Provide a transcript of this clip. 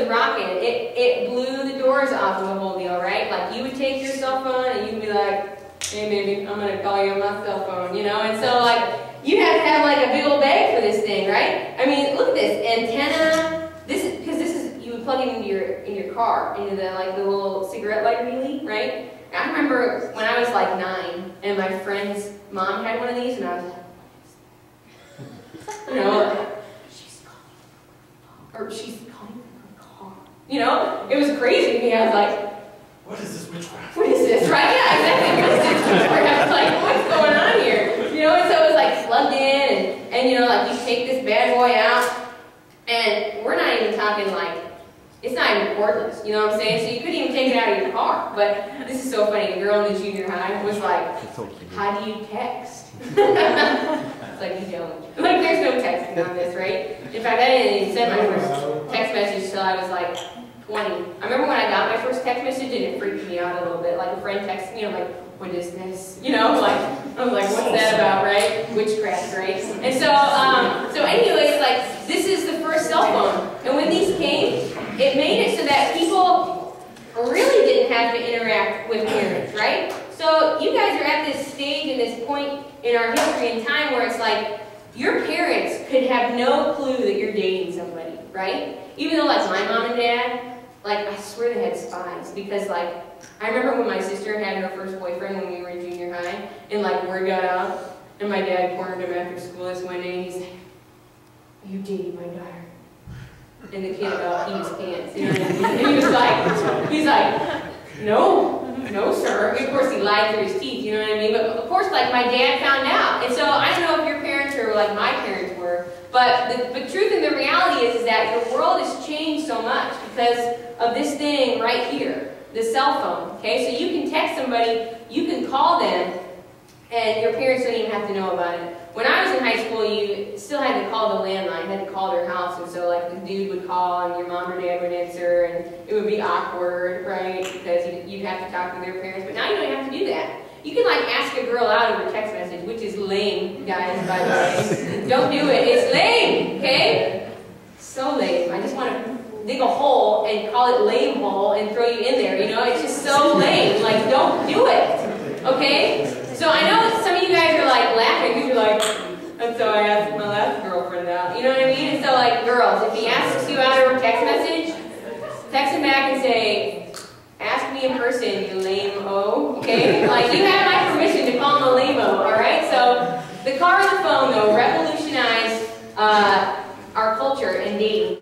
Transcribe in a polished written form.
was rocking. It blew the doors off of the whole deal, right? Like you would take your cell phone and you'd be like, hey baby, I'm gonna call you on my cell phone, you know? And so like, you have to have like a big old bag for this thing, right? I mean, look at this antenna. Because this is you would plug it into your car, into the like the little cigarette lighter really, right? And I remember when I was like 9, and my friend's mom had one of these, and I was like, you know, she's calling from her car. You know, it was crazy to me. I was like, what is this witchcraft? What is this, right? Yeah, exactly. What is this witchcraft? I was like, what's going on here? You know, and so it was like plugged in, and you know, like you take this bad boy out, and we're not even talking like, it's not even cordless, you know what I'm saying? So you couldn't even take it out of your car. But this is so funny. The girl in the junior high was like, how do you text? It's like, you don't. Like, there's no texting on this, right? In fact, I didn't even send my first text message until I was like 20. I remember when I got my first text message, and it freaked me out a little bit. Like a friend texted me, I'm like, what is this? You know, like, I was like, what's that about, right? Witchcraft, right? And so anyways, like, this is the first cell phone. And when these came, it made it so that people really didn't have to interact with parents, right? So you guys are at this stage and this point in our history and time where it's like, your parents could have no clue that you're dating somebody, right? Even though, like, my mom and dad, like, I swear they had spies, because, like, I remember when my sister had her first boyfriend when we were in junior high, and, like, word got out, and my dad cornered him after school this one day, and he's like, are you dating my daughter? And the kid about peed his pants, you know what I mean? And he was like, no, sir. Of course, he lied through his teeth, you know what I mean? But, of course, like, my dad found out, and so I don't know if your parents are like my parents were, but the truth and the reality is that the world has changed so much because of this thing right here, the cell phone, okay? So you can text somebody, you can call them, and your parents don't even have to know about it. When I was in high school, you still had to call the landline, had to call their house, and so like the dude would call and your mom or dad would answer, and it would be awkward, right? Because you'd have to talk to their parents, but now you don't have to do that. You can like ask a girl out over text message, which is lame, guys, by the way. Don't do it, it's lame, okay? So lame. I just want to dig a hole and call it lame hole and throw you in there, you know? It's just so lame. Like, don't do it, okay? So I know that some of you guys are like laughing because you're like, that's how I asked my last girlfriend out. You know what I mean? And so like girls, if he asks you out over text message, text him back and say, ask me in person, you lame-o, okay? Like you have my permission to call him a lame-o, alright? So the car and the phone though revolutionized our culture and dating.